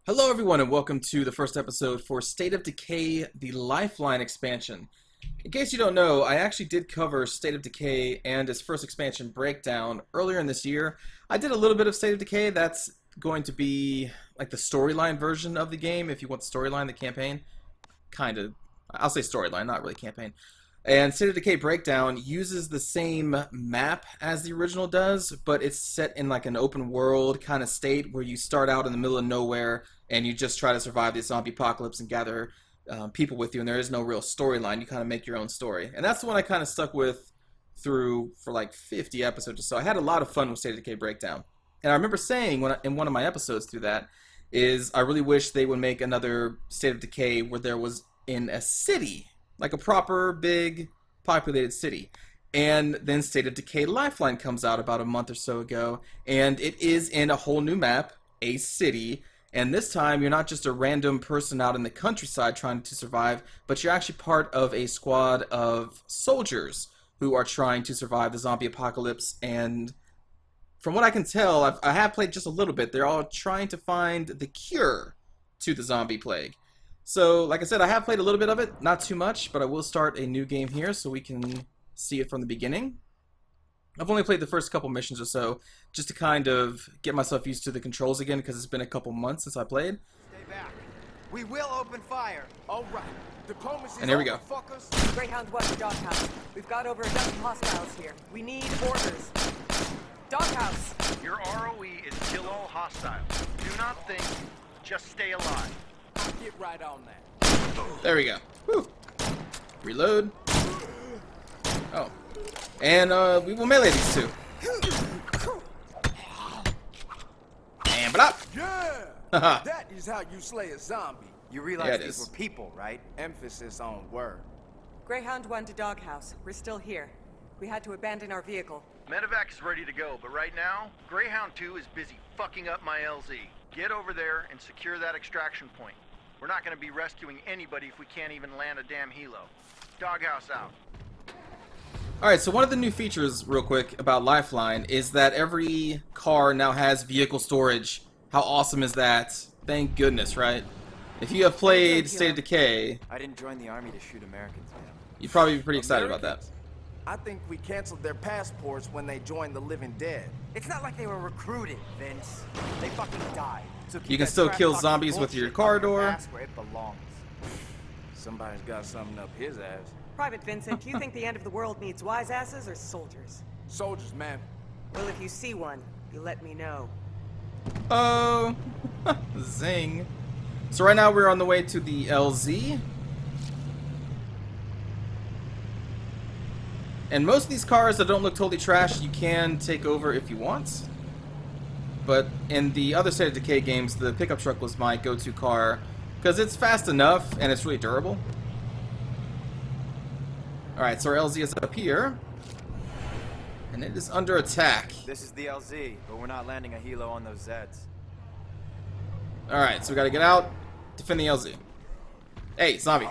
Hello everyone and welcome to the first episode for State of Decay, the Lifeline expansion. In case you don't know, I actually did cover State of Decay and its first expansion breakdown earlier in this year. I did a little bit of State of Decay. That's going to be like the storyline version of the game, if you want the storyline, the campaign. Kind of. I'll say storyline, not really campaign. And State of Decay Breakdown uses the same map as the original does, but it's set in like an open world kind of state where you start out in the middle of nowhere and you just try to survive the zombie apocalypse and gather people with you, and there is no real storyline. You kind of make your own story. And that's the one I kind of stuck with through for like 50 episodes or so. I had a lot of fun with State of Decay Breakdown. And I remember saying in one of my episodes through that is I really wish they would make another State of Decay where there was in a city, like a proper big populated city. And then State of Decay Lifeline comes out about a month or so ago, and it is in a whole new map, a city, and this time you're not just a random person out in the countryside trying to survive, but you're actually part of a squad of soldiers who are trying to survive the zombie apocalypse. And from what I can tell, I have played just a little bit, they're all trying to find the cure to the zombie plague. So, like I said, I have played a little bit of it, not too much, but I will start a new game here so we can see it from the beginning. I've only played the first couple missions or so, just to kind of get myself used to the controls again, because it's been a couple months since I played. Stay back. We will open fire. All right. Diplomacy. And here we go. Greyhound 1 to Doghouse. We've got over a dozen hostiles here. We need orders. Doghouse. Your ROE is kill all hostiles. Do not think, just stay alive. Get right on that. There we go. Whew. Reload. Oh. And we will melee these two. And blah. Yeah! That is how you slay a zombie. You realize Yeah, it these is. were people, right? Emphasis on word. Greyhound 1 to Doghouse. We're still here. We had to abandon our vehicle. Medevac is ready to go, but right now, Greyhound 2 is busy fucking up my LZ. Get over there and secure that extraction point. We're not going to be rescuing anybody if we can't even land a damn helo. Doghouse out. Alright, so one of the new features, real quick, about Lifeline is that every car now has vehicle storage. How awesome is that? Thank goodness, right? If you have played State of Decay, I didn't join the army to shoot Americans, man. you'd probably be pretty excited about that. I think we canceled their passports when they joined the living dead. It's not like they were recruited, Vince. They fucking died. So keep You can that still kill crack-talking zombies with your bullshit car up your door. ass where it belongs. Somebody's got something up his ass. Private Vincent, do you think the end of the world needs wise asses or soldiers? Soldiers, man. Well, if you see one, you let me know. Oh, zing. So right now we're on the way to the LZ. And most of these cars that don't look totally trash, you can take over if you want. But in the other State of Decay games, the pickup truck was my go-to car, because it's fast enough and it's really durable. Alright, so our LZ is up here. And it is under attack. This is the LZ, but we're not landing a helo on those Zeds. Alright, so we gotta get out, defend the LZ. Hey, zombie.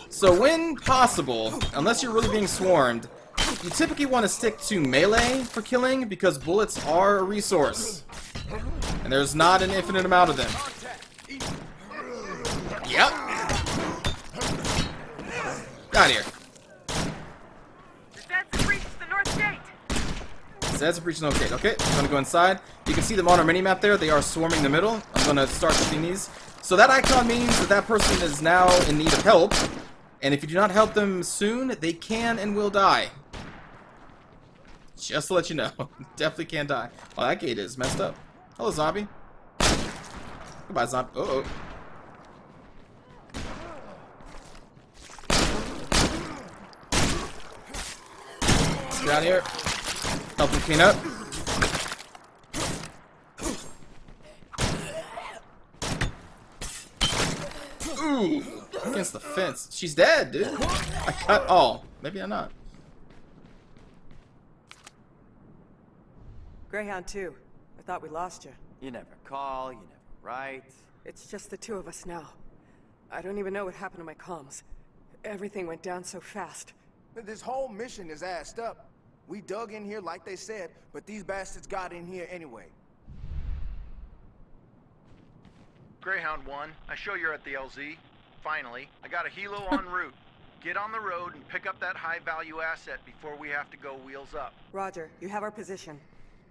So when possible, unless you're really being swarmed, you typically want to stick to melee for killing because bullets are a resource. And there's not an infinite amount of them. Yep. Get out of here. Zeds reached the north gate. Zeds have reached the north gate. Okay, I'm gonna go inside. You can see them on our minimap there. They are swarming the middle. I'm gonna start shooting these. So that icon means that that person is now in need of help. And if you do not help them soon, they can and will die. Just to let you know. Definitely can die. Oh, that gate is messed up. Hello, zombie. Goodbye, zombie. Uh-oh. Let's get out of here. Help them clean up. Ooh. Against the fence. She's dead, dude. I cut all. Maybe I'm not. Greyhound 2. I thought we lost you. You never call, you never write. It's just the two of us now. I don't even know what happened to my comms. Everything went down so fast. This whole mission is assed up. We dug in here like they said, but these bastards got in here anyway. Greyhound 1, I show you're at the LZ. Finally, I got a helo en route. Get on the road and pick up that high-value asset before we have to go wheels up. Roger, you have our position.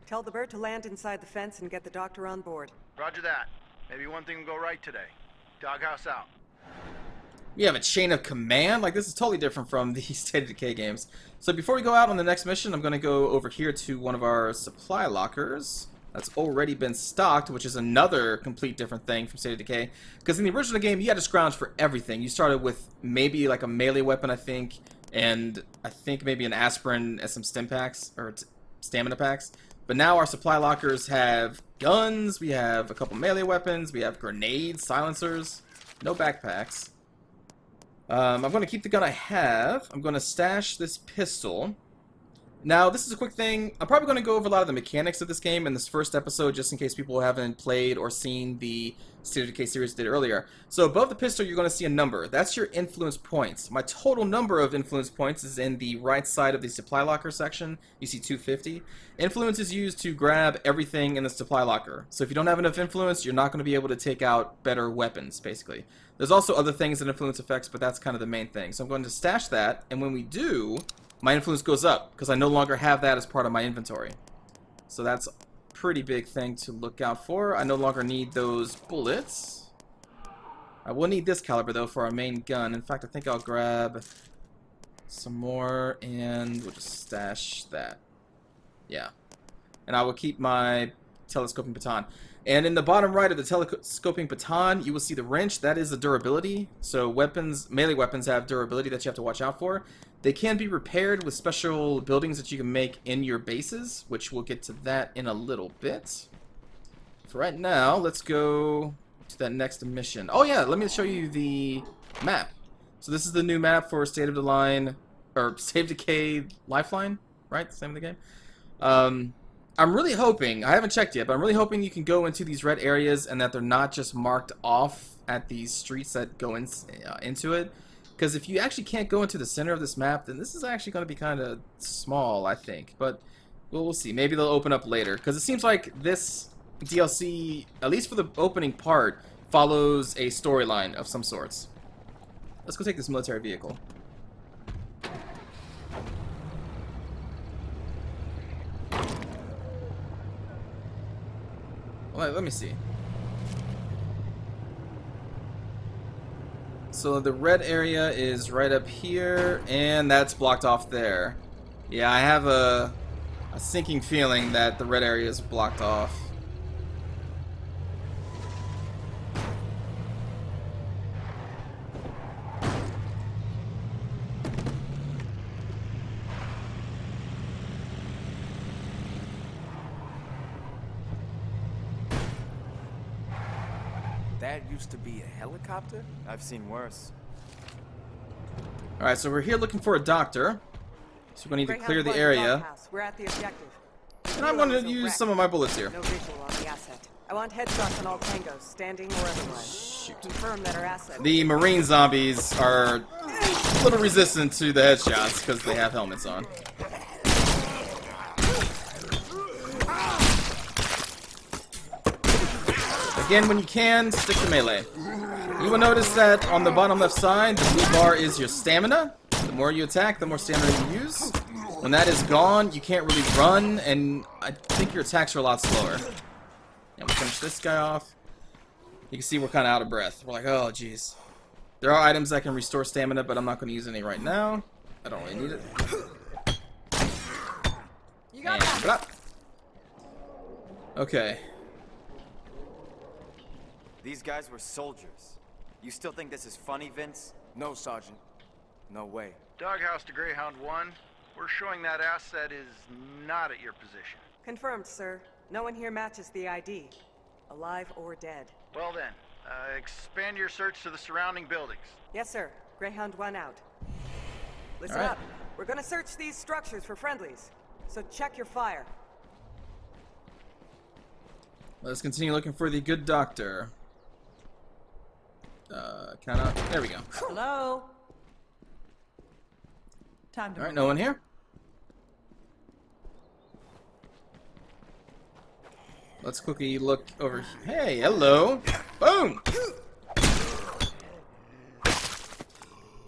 Tell the bird to land inside the fence and get the doctor on board. Roger that. Maybe one thing will go right today. Doghouse out. We have a chain of command? Like, this is totally different from the State of Decay games. So before we go out on the next mission, I'm going to go over here to one of our supply lockers that's already been stocked, which is another complete different thing from State of Decay. Because in the original game, you had to scrounge for everything. You started with maybe like a melee weapon, I think, and I think maybe an aspirin and some stim packs, or stamina packs. But now our supply lockers have guns, we have a couple melee weapons, we have grenades, silencers, no backpacks. I'm going to keep the gun I have. I'm going to stash this pistol. Now, this is a quick thing. I'm probably going to go over a lot of the mechanics of this game in this first episode, just in case people haven't played or seen the State of Decay series did earlier. So above the pistol, you're going to see a number. That's your influence points. My total number of influence points is in the right side of the supply locker section. You see 250. Influence is used to grab everything in the supply locker. So if you don't have enough influence, you're not going to be able to take out better weapons, basically. There's also other things that influence affects, but that's kind of the main thing. So I'm going to stash that, and when we do, my influence goes up, because I no longer have that as part of my inventory. So that's a pretty big thing to look out for. I no longer need those bullets. I will need this caliber, though, for our main gun. In fact, I think I'll grab some more, and we'll just stash that. Yeah. And I will keep my telescoping baton. And in the bottom right of the telescoping baton, you will see the wrench. That is the durability. So weapons, melee weapons have durability that you have to watch out for. They can be repaired with special buildings that you can make in your bases, which we'll get to that in a little bit. For right now, let's go to that next mission. Oh yeah, let me show you the map. So this is the new map for State of Decay Lifeline, right? The name of the game. I'm really hoping, I haven't checked yet, but I'm really hoping you can go into these red areas and that they're not just marked off at these streets that go into it. Because if you actually can't go into the center of this map, then this is actually going to be kind of small, I think. But we'll see. Maybe they'll open up later. Because it seems like this DLC, at least for the opening part, follows a storyline of some sorts. Let's go take this military vehicle. Well, let me see. So the red area is right up here, and that's blocked off there. Yeah, I have a sinking feeling that the red area is blocked off. That used to be a helicopter? I've seen worse. Alright, so we're here looking for a doctor. So we're going to need to clear the area. We're at the objective. And I'm going to use some of my bullets here. No visual on the asset. I want headshots on all tangos, standing or otherwise. Shoot. Confirm that our asset. The marine zombies are a little resistant to the headshots because they have helmets on. Again, when you can, stick to melee. You will notice that on the bottom left side, the blue bar is your stamina. The more you attack, the more stamina you use. When that is gone, you can't really run, and I think your attacks are a lot slower. And we'll finish this guy off. You can see we're kind of out of breath. We're like, oh, jeez. There are items that can restore stamina, but I'm not going to use any right now. I don't really need it. You got that. Blah. Okay. These guys were soldiers. You still think this is funny, Vince? No, Sergeant. No way. Doghouse to Greyhound 1. We're showing that asset is not at your position. Confirmed, sir. No one here matches the ID. Alive or dead. Well then, expand your search to the surrounding buildings. Yes, sir. Greyhound 1 out. Listen All right. up. We're gonna search these structures for friendlies. So check your fire. Let's continue looking for the good doctor. Count out. There we go. Hello? Time to Alright, no one here? Let's quickly look over. Hey, hello. Boom!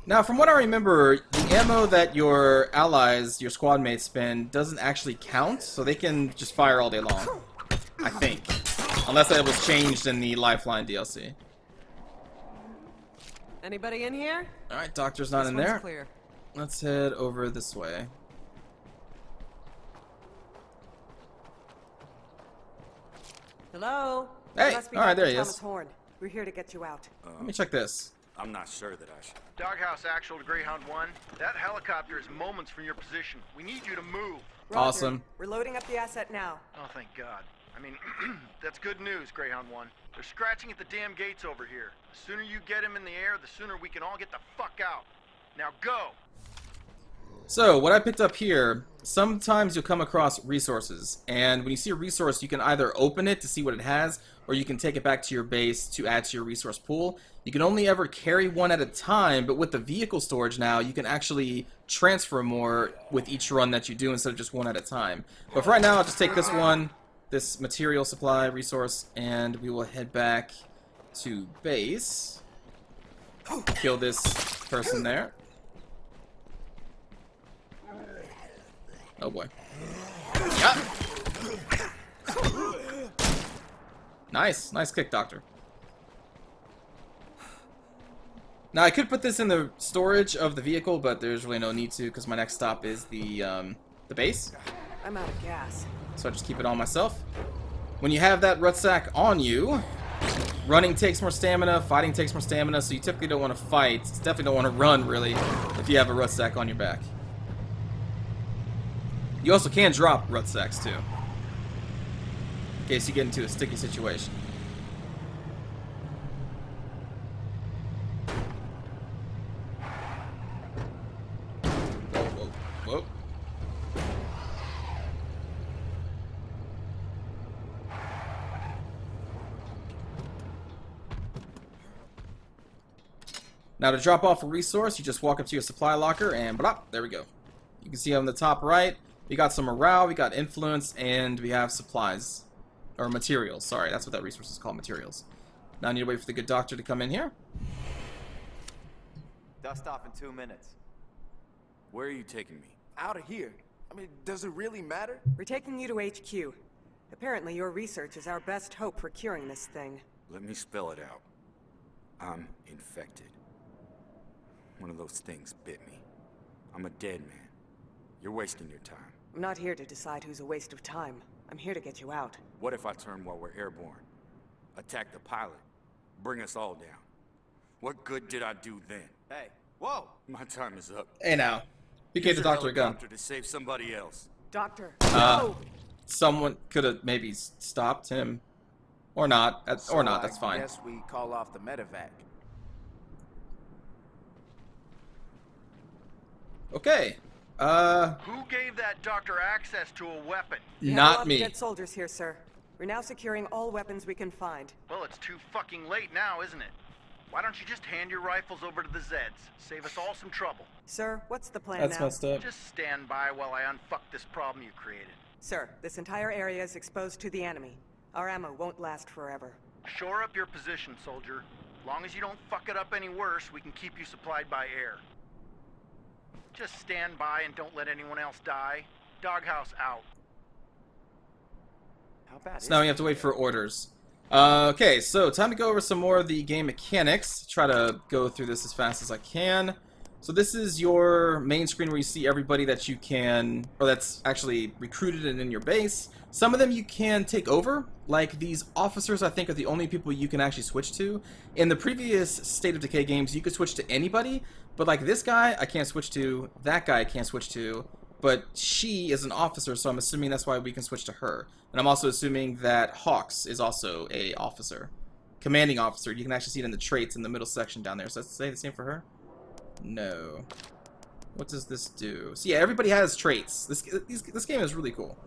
Now, from what I remember, the ammo that your allies, your squad mates spend doesn't actually count, so they can just fire all day long. I think. Unless that was changed in the Lifeline DLC. Anybody in here? Alright, Doctor's not in This one's there. clear. Let's head over this way. Hello? Hey, It must be alright, there Dr. he Thomas is. Horn. We're here to get you out. Let me check this. I'm not sure that I should. Doghouse actual to Greyhound 1. That helicopter is moments from your position. We need you to move. Roger. Awesome. We're loading up the asset now. Oh, thank God. I mean, that's good news, Greyhound 1. They're scratching at the damn gates over here. The sooner you get him in the air, the sooner we can all get the fuck out. Now go! So, what I picked up here, sometimes you'll come across resources, and when you see a resource, you can either open it to see what it has, or you can take it back to your base to add to your resource pool. You can only ever carry one at a time, but with the vehicle storage now, you can actually transfer more with each run that you do instead of just one at a time. But for right now, I'll just take this one, this material supply resource, and we will head back to base. Kill this person there. Oh boy. Yup. Nice. Nice kick, Doctor. Now, I could put this in the storage of the vehicle, but there's really no need to because my next stop is the base. I'm out of gas. So I just keep it on myself. When you have that rucksack on you, running takes more stamina, fighting takes more stamina, so you typically don't want to fight. You definitely don't want to run, really, if you have a rucksack on your back. You also can drop rucksacks, too, in case you get into a sticky situation. Whoa, whoa, whoa. Now to drop off a resource, you just walk up to your supply locker and blah, there we go. You can see on the top right, we got some morale, we got influence, and we have supplies. Or materials, sorry, that's what that resource is called, materials. Now I need to wait for the good doctor to come in here. Dust off in 2 minutes. Where are you taking me? Out of here. I mean, does it really matter? We're taking you to HQ. Apparently, your research is our best hope for curing this thing. Let me spell it out. I'm infected. One of those things bit me. I'm a dead man. You're wasting your time. I'm not here to decide who's a waste of time. I'm here to get you out. What if I turn while we're airborne? Attack the pilot? Bring us all down? What good did I do then? Hey, whoa! My time is up. Hey now, you gave the doctor a gun. To save somebody else. Doctor, no! Someone could have maybe stopped him. Or not, that's fine. I guess we call off the medevac. Okay. Who gave that doctor access to a weapon? We have a Not lot me. of dead soldiers here, sir. We're now securing all weapons we can find. Well, it's too fucking late now, isn't it? Why don't you just hand your rifles over to the Zeds? Save us all some trouble. Sir, what's the plan That's now? messed up. Just stand by while I unfuck this problem you created. Sir, this entire area is exposed to the enemy. Our ammo won't last forever. Shore up your position, soldier. Long as you don't fuck it up any worse, we can keep you supplied by air. Just stand by and don't let anyone else die. Doghouse out. How bad So now we have to wait for orders. Okay, so time to go over some more of the game mechanics. Try to go through this as fast as I can. So this is your main screen where you see everybody that you can, or that's actually recruited and in your base. Some of them you can take over, like these officers I think are the only people you can actually switch to. In the previous State of Decay games you could switch to anybody, but like this guy I can't switch to, that guy I can't switch to, but she is an officer, so I'm assuming that's why we can switch to her. And I'm also assuming that Hawks is also a officer. Commanding officer, you can actually see it in the traits in the middle section down there. So let's say the same for her? No. What does this do? So yeah, everybody has traits. This game is really cool.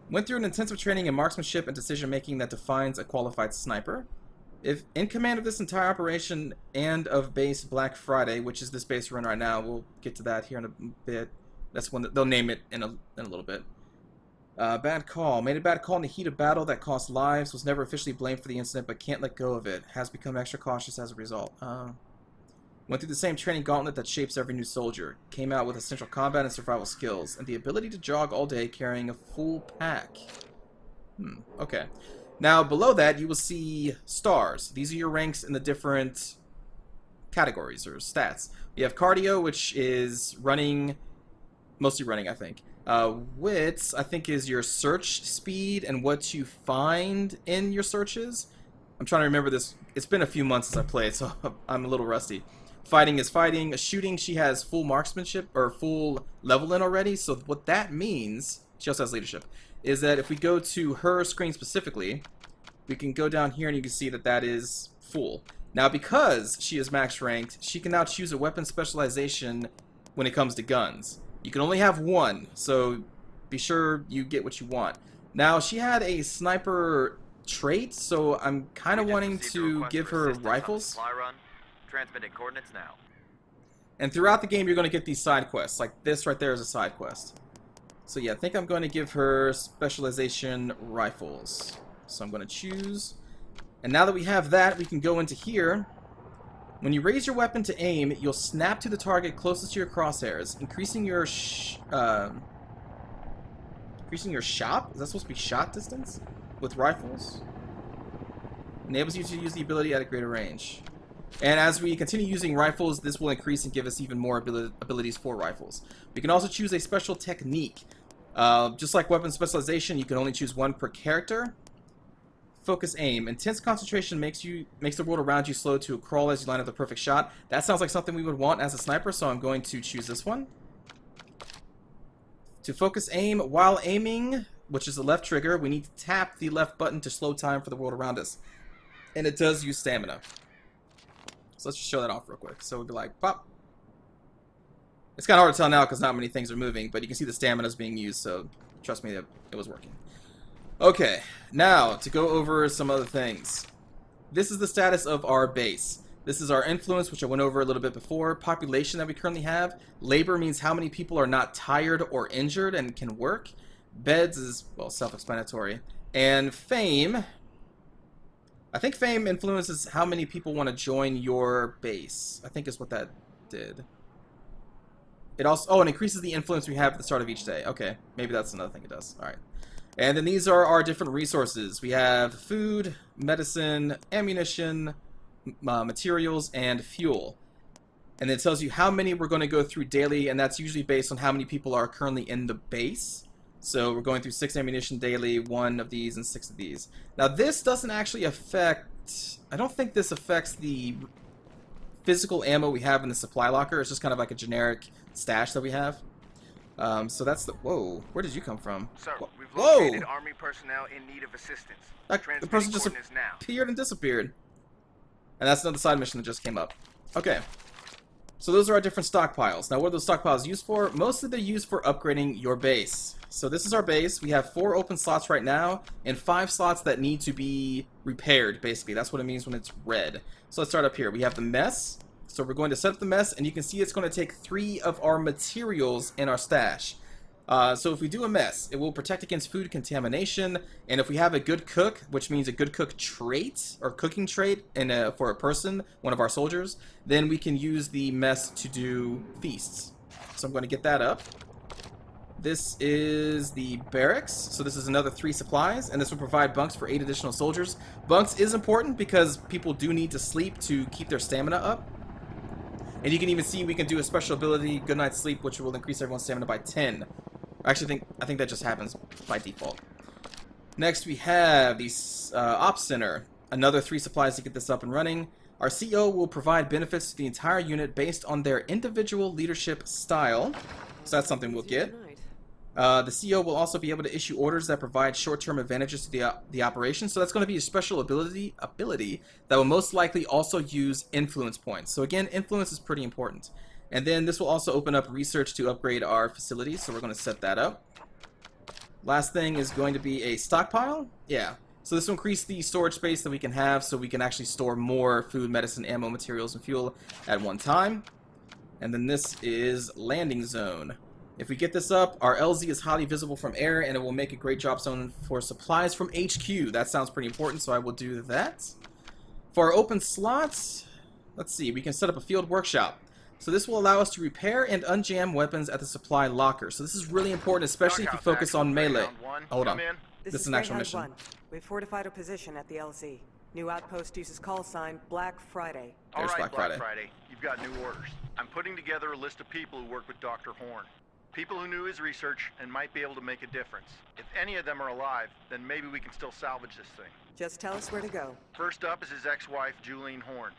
Went through an intensive training in marksmanship and decision making that defines a qualified sniper. If in command of this entire operation and of base Black Friday, which is this base we're in right now, we'll get to that here in a bit. That's when they'll name it in a little bit. Bad call. Made a bad call in the heat of battle that cost lives. Was never officially blamed for the incident, but can't let go of it. Has become extra cautious as a result. Went through the same training gauntlet that shapes every new soldier. Came out with essential combat and survival skills, and the ability to jog all day carrying a full pack. Okay. Now, below that, you will see stars. These are your ranks in the different categories or stats. You have cardio, which is running, mostly running, I think. Wits, I think, is your search speed and what you find in your searches. I'm trying to remember this. It's been a few months since I played, so I'm a little rusty. Fighting is fighting. Shooting, she has full marksmanship, or full level in already. So what that means, she also has leadership, is that if we go to her screen specifically, we can go down here and you can see that that is full. Now, because she is max ranked, she can now choose a weapon specialization when it comes to guns. You can only have one, so be sure you get what you want. Now, she had a sniper trait, so I'm kind of wanting to give her rifles. Transmitting coordinates now. And throughout the game, you're going to get these side quests. Like this right there is a side quest. So yeah, I think I'm going to give her specialization rifles. So I'm going to choose. And now that we have that, we can go into here. When you raise your weapon to aim, you'll snap to the target closest to your crosshairs, increasing your shot? Is that supposed to be shot distance? With rifles? Enables you to use the ability at a greater range. And as we continue using rifles, this will increase and give us even more abilities for rifles. We can also choose a special technique. Just like weapon specialization, you can only choose one per character. Focus aim. Intense concentration makes the world around you slow to a crawl as you line up the perfect shot. That sounds like something we would want as a sniper, so I'm going to choose this one. To focus aim while aiming, which is the left trigger, we need to tap the left button to slow time for the world around us. And it does use stamina. So let's just show that off real quick. So we'll be like, pop. It's kind of hard to tell now because not many things are moving, but you can see the stamina is being used, so trust me that it was working. Okay, now to go over some other things. This is the status of our base. This is our influence, which I went over a little bit before. Population that we currently have. Labor means how many people are not tired or injured and can work. Beds is, well, self-explanatory. And fame. I think fame influences how many people want to join your base. I think is what that did. It also, oh, it increases the influence we have at the start of each day. Okay, maybe that's another thing it does. Alright. And then these are our different resources. We have food, medicine, ammunition, materials, and fuel. And it tells you how many we're going to go through daily, and that's usually based on how many people are currently in the base. So we're going through 6 ammunition daily, 1 of these, and 6 of these. Now this doesn't actually affect... I don't think this affects the physical ammo we have in the supply locker. It's just kind of like a generic stash that we have. So that's the... Whoa, where did you come from? Sir, we've Whoa! located Army personnel in need of assistance. The person just appeared and disappeared. And that's another side mission that just came up. Okay. So those are our different stockpiles. Now what are those stockpiles used for? Mostly they're used for upgrading your base. So this is our base. We have 4 open slots right now, and 5 slots that need to be repaired, basically. That's what it means when it's red. So let's start up here. We have the mess. So we're going to set up the mess, and you can see it's going to take 3 of our materials in our stash. So if we do a mess, it will protect against food contamination, and if we have a good cook, which means a good cook trait, or cooking trait for a person, one of our soldiers, then we can use the mess to do feasts. So I'm going to get that up. This is the barracks, so this is another 3 supplies, and this will provide bunks for 8 additional soldiers. Bunks is important because people do need to sleep to keep their stamina up. And you can even see we can do a special ability, Good Night's Sleep, which will increase everyone's stamina by 10. Actually, I think that just happens by default. Next, we have the Ops Center. Another 3 supplies to get this up and running. Our CO will provide benefits to the entire unit based on their individual leadership style. So that's something we'll get. The CO will also be able to issue orders that provide short-term advantages to the operation. So that's going to be a special ability that will most likely also use influence points. So again, influence is pretty important. And then this will also open up research to upgrade our facilities. So we're going to set that up. Last thing is going to be a stockpile. Yeah. So this will increase the storage space that we can have so we can actually store more food, medicine, ammo, materials, and fuel at one time. And then this is landing zone. If we get this up, our LZ is highly visible from air, and it will make a great drop zone for supplies from HQ. That sounds pretty important, so I will do that. For our open slots, let's see, we can set up a field workshop. So this will allow us to repair and unjam weapons at the supply locker. So this is really important, especially if you focus on melee. Hold on. This is an actual mission. Greyhound 1. We've fortified a position at the LZ. New outpost uses call sign Black Friday. There's All right, Black Friday. You've got new orders. I'm putting together a list of people who work with Dr. Horn. People who knew his research and might be able to make a difference. If any of them are alive, then maybe we can still salvage this thing. Just tell us where to go. First up is his ex-wife, Julian Horn.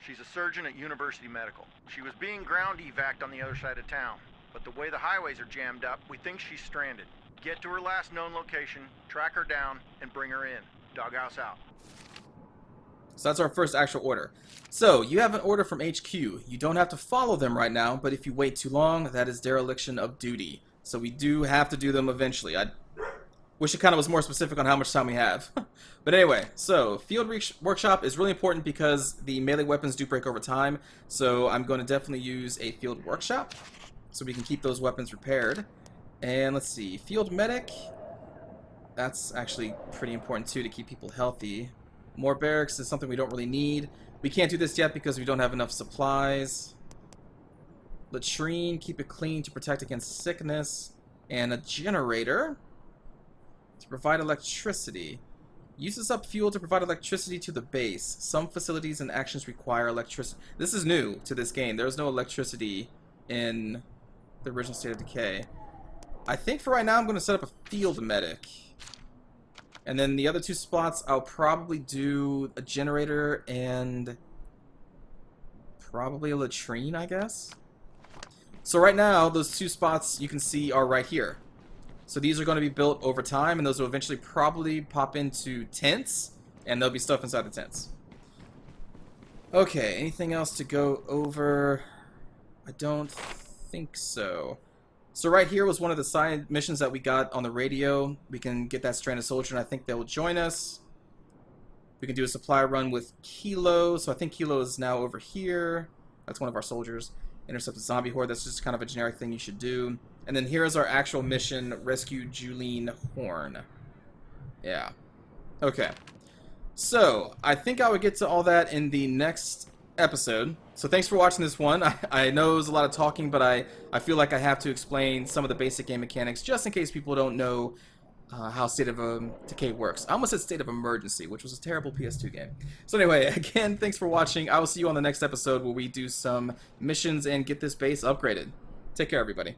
She's a surgeon at University Medical. She was being ground evac'd on the other side of town, but the way the highways are jammed up, we think she's stranded. Get to her last known location, track her down, and bring her in. Doghouse out. So that's our first actual order. So, you have an order from HQ. You don't have to follow them right now, but if you wait too long, that is dereliction of duty. So we do have to do them eventually. I wish it kind of was more specific on how much time we have. But anyway, so field workshop is really important because the melee weapons do break over time. So I'm going to definitely use a field workshop so we can keep those weapons repaired. And let's see, field medic. That's actually pretty important too to keep people healthy. More barracks is something we don't really need. We can't do this yet because we don't have enough supplies. Latrine, keep it clean to protect against sickness. And a generator to provide electricity. Uses up fuel to provide electricity to the base. Some facilities and actions require electricity. This is new to this game. There's no electricity in the original State of Decay. I think for right now I'm going to set up a field medic. And then the other two spots, I'll probably do a generator and probably a latrine, I guess. So right now, those two spots you can see are right here. So these are going to be built over time, and those will eventually probably pop into tents, and there'll be stuff inside the tents. Okay, anything else to go over? I don't think so. So right here was one of the side missions that we got on the radio. We can get that stranded soldier, and I think they'll join us. We can do a supply run with Kilo. So I think Kilo is now over here. That's one of our soldiers. Intercept a zombie horde. That's just kind of a generic thing you should do. And then here is our actual mission, rescue Julian Horn. Yeah. Okay. So I think I would get to all that in the next episode. So thanks for watching this one. I know it was a lot of talking, but I feel like I have to explain some of the basic game mechanics just in case people don't know how State of Decay works. I almost said State of Emergency, which was a terrible PS2 game. So anyway, again, thanks for watching. I will see you on the next episode where we do some missions and get this base upgraded. Take care, everybody.